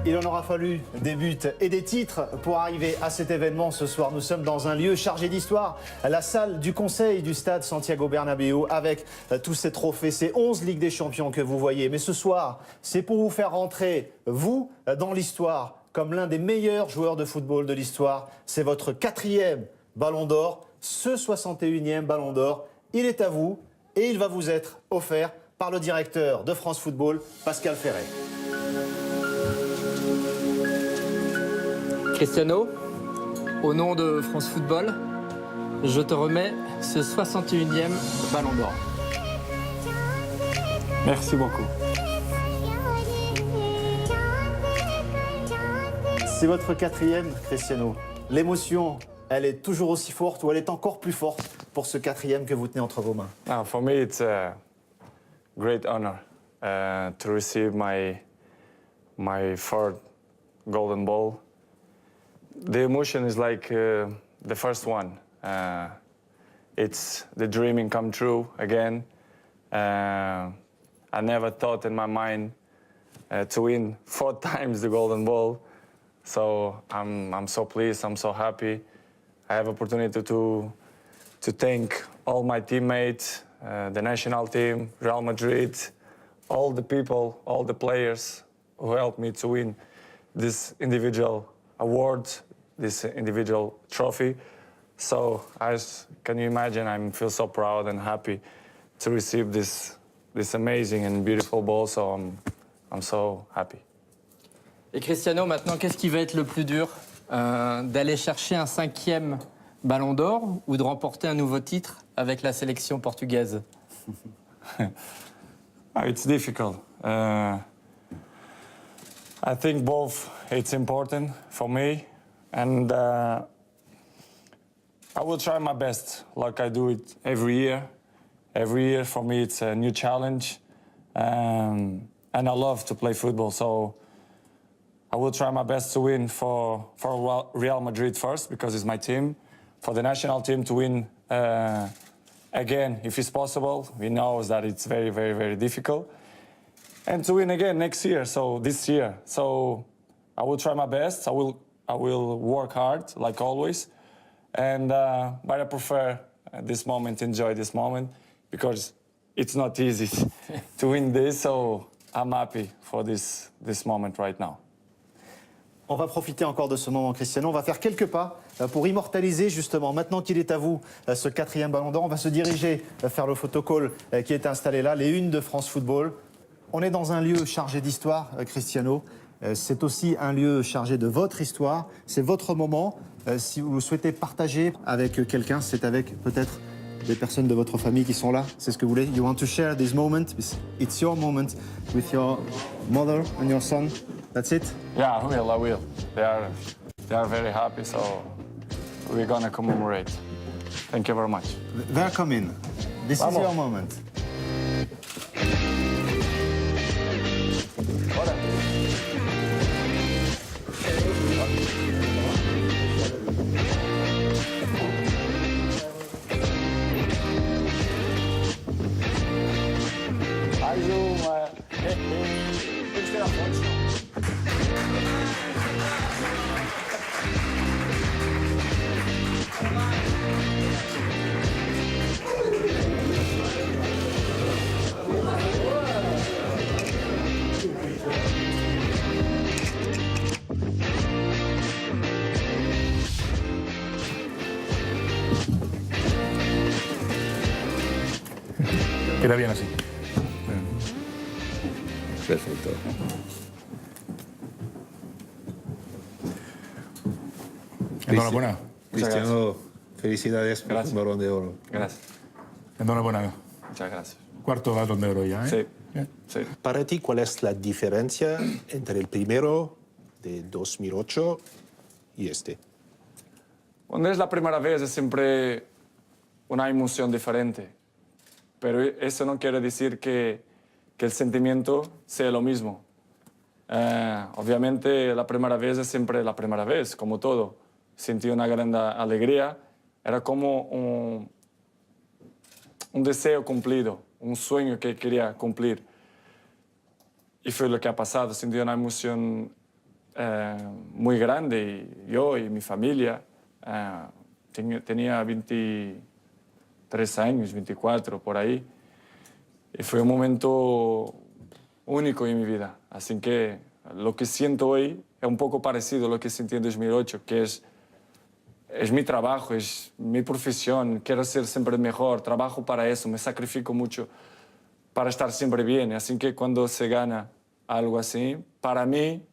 Il en aura fallu des buts et des titres pour arriver à cet événement. Ce soir, nous sommes dans un lieu chargé d'histoire, la salle du conseil du stade Santiago Bernabéu, avec tous ces trophées, ces 11 Ligues des Champions que vous voyez. Mais ce soir, c'est pour vous faire rentrer, vous, dans l'histoire, comme l'un des meilleurs joueurs de football de l'histoire. C'est votre 4e Ballon d'Or, ce 61e Ballon d'Or. Il est à vous et il va vous être offert par le directeur de France Football, Pascal Ferret. Cristiano, au nom de France Football, je te remets ce 61e Ballon d'Or. Merci beaucoup. C'est votre 4e, Cristiano. L'émotion, elle est toujours aussi forte ou elle est encore plus forte pour ce 4e que vous tenez entre vos mains? For me, it's a great honor to receive my third golden ball. The emotion is like the first one. It's the dreaming come true again. I never thought in my mind to win 4 times the golden ball. So I'm so pleased, I'm so happy. I have opportunity to thank all my teammates, the national team, Real Madrid, all the people, all the players who helped me to win this individual award, this individual trophy. So as can you imagine, I feel so proud and happy to receive this amazing and beautiful ball. So I'm so happy. Et Cristiano, maintenant, qu'est-ce qui va être le plus dur d'aller chercher un 5e Ballon d'Or ou de remporter un nouveau titre avec la sélection portugaise? It's difficult. I think both it's important for me, and I will try my best like I do it every year. Every year for me it's a new challenge, and I love to play football, so I will try my best to win for Real Madrid first because it's my team, for the national team to win again if it's possible. We know that it's very, very, very difficult. And to win again next year, so this year. So I will try my best. I will work hard, like always. And but I prefer this moment, enjoy this moment, because it's not easy to win this. So I'm happy for this moment right now. On va profiter encore de ce moment, Cristiano. On va faire quelques pas pour immortaliser justement, maintenant qu'il est à vous, ce 4e Ballon d'Or. On va se diriger vers le photocall qui est installé là, les unes de France Football. On est dans un lieu chargé d'histoire, Cristiano. C'est aussi un lieu chargé de votre histoire. C'est votre moment. Si vous souhaitez partager avec quelqu'un, c'est avec peut-être des personnes de votre famille qui sont là. C'est ce que vous voulez. You want to share this moment. It's your moment with your mother and your son. That's it? Yeah, I will. They are very happy, so we're gonna commemorate. Thank you very much. They're coming. This is your moment. Queda bien así. Perfecto. Enhorabuena. Cristiano, felicidades por el Balón de Oro. Gracias. Enhorabuena. Muchas gracias. 4º Balón de Oro ya, ¿eh? Sí. Bien. Sí. Para ti, ¿cuál es la diferencia entre el primero de 2008 y este? Cuando es la primera vez es siempre una emoción diferente, pero eso no quiere decir que el sentimiento sea lo mismo. Obviamente la primera vez es siempre la primera vez, como todo. Sentí una gran alegría, era como un deseo cumplido, un sueño que quería cumplir. Y fue lo que ha pasado, sentí una emoción muy grande, y yo y mi familia. Tenía 23 años, 24, por ahí. Y fue un momento único en mi vida. Así que lo que siento hoy es un poco parecido a lo que sentí en 2008, que es mi trabajo, es mi profesión. Quiero ser siempre mejor, trabajo para eso, me sacrifico mucho para estar siempre bien. Así que cuando se gana algo así, para mí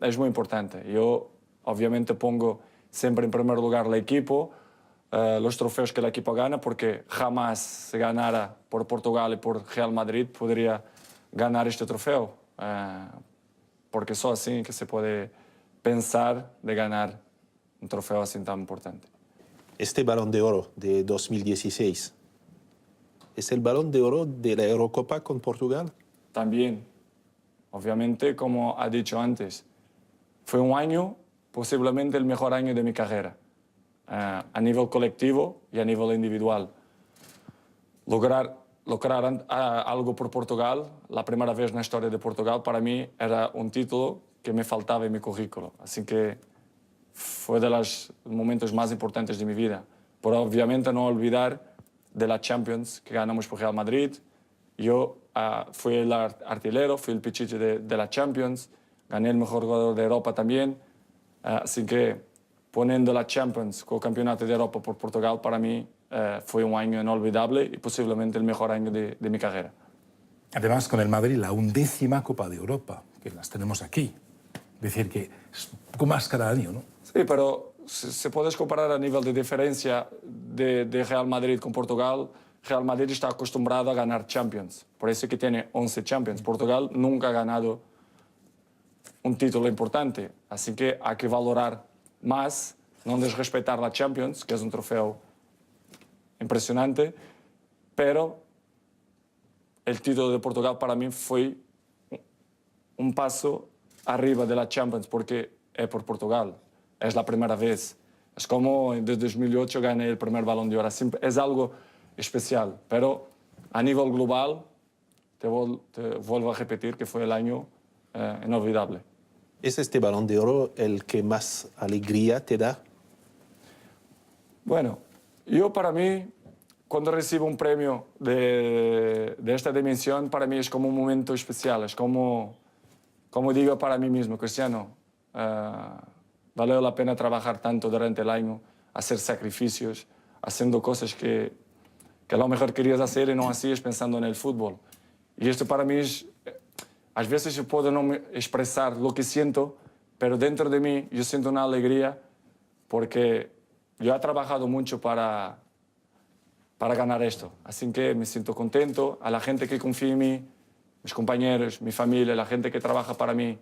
es muy importante. Yo obviamente pongo siempre en primer lugar el equipo, los trofeos que el equipo gana, porque jamás se ganara por Portugal y por Real Madrid podría ganar este trofeo, porque solo así que se puede pensar de ganar un trofeo así tan importante. Este Balón de Oro de 2016, ¿es el Balón de Oro de la Eurocopa con Portugal? También, obviamente, como ha dicho antes, fue un año, posiblemente el mejor año de mi carrera, a nivel colectivo y a nivel individual. Lograr algo por Portugal, la primera vez en la historia de Portugal, para mí era un título que me faltaba en mi currículo. Así que fue de los momentos más importantes de mi vida. Pero obviamente no olvidar de la Champions que ganamos por Real Madrid. Yo fui el artillero, fui el pichichi de la Champions, gané el mejor jugador de Europa también. Así que poniendo la Champions con el Campeonato de Europa por Portugal, para mí fue un año inolvidable y posiblemente el mejor año de mi carrera. Además, con el Madrid, la 11ª Copa de Europa, que las tenemos aquí. Es decir, que es un poco más cada año, ¿no? Sí, pero si puedes comparar a nivel de diferencia de Real Madrid con Portugal, Real Madrid está acostumbrado a ganar Champions. Por eso que tiene 11 Champions. Portugal nunca ha ganado un título importante. Así que hay que valorar más, no desrespetar la Champions, que es un trofeo impresionante, pero el título de Portugal para mí fue un paso arriba de la Champions, porque es por Portugal, es la primera vez. Es como desde 2008 gané el primer Balón de Oro. Es algo especial, pero a nivel global te vuelvo a repetir que fue el año inolvidable. ¿Es este Balón de Oro el que más alegría te da? Bueno, yo para mí, cuando recibo un premio de esta dimensión, para mí es como un momento especial. Es como digo para mí mismo, Cristiano, valió la pena trabajar tanto durante el año, hacer sacrificios, haciendo cosas que a lo mejor querías hacer y no hacías pensando en el fútbol. Y esto para mí es... A veces yo puedo no expresar lo que siento, pero dentro de mí yo siento una alegría porque yo he trabajado mucho para ganar esto. Así que me siento contento. A la gente que confía en mí, mis compañeros, mi familia, la gente que trabaja para mí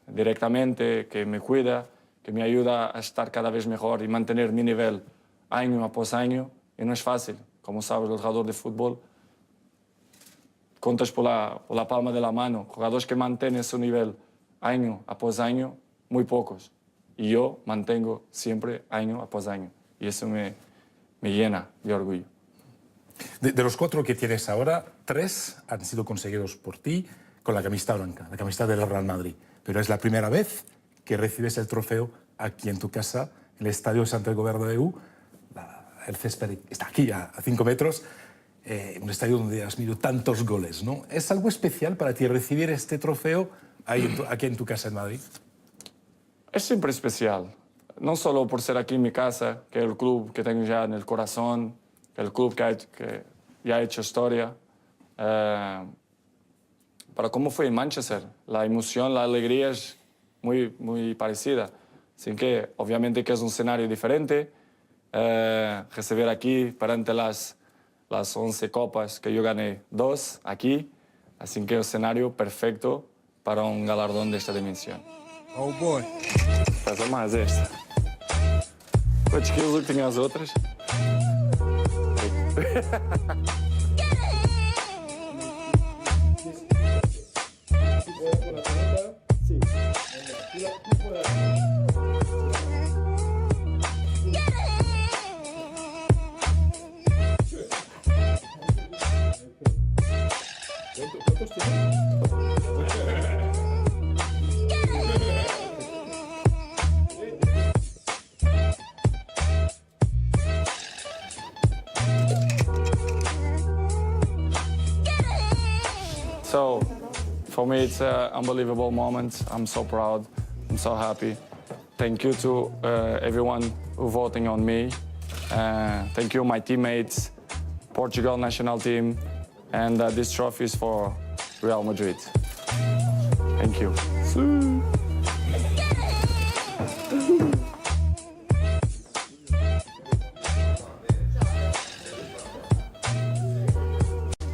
directamente, que me cuida, que me ayuda a estar cada vez mejor y mantener mi nivel año após año. Y no es fácil. Como sabes, el jugador de fútbol, contas por la palma de la mano. Jugadores que mantienen su nivel año após año, muy pocos. Y yo mantengo siempre año após año. Y eso me llena de orgullo. De los 4 que tienes ahora, 3 han sido conseguidos por ti con la camiseta blanca, la camiseta del Real Madrid. Pero es la primera vez que recibes el trofeo aquí en tu casa, en el Estadio Santiago Bernabéu. El césped está aquí, a 5 metros, un estadio donde has metido tantos goles, ¿no? ¿Es algo especial para ti recibir este trofeo aquí en tu casa en Madrid? Es siempre especial, no solo por ser aquí en mi casa, que es el club que tengo ya en el corazón, el club que ya ha hecho historia, pero como fue en Manchester, la emoción, la alegría es muy, muy parecida. Así que obviamente que es un escenario diferente, recibir aquí perante las 11 copas que yo gané 2 aquí, así que es un escenario perfecto para un galardón de esta dimensión. Oh boy. Pesa mais esta. Quantos quilos que tinha as outras? ¿Cuántos tienes? So, for me, it's an unbelievable moment. I'm so proud. I'm so happy. Thank you to everyone who voting on me. Thank you, my teammates, Portugal national team, and this trophy is for Real Madrid. Thank you.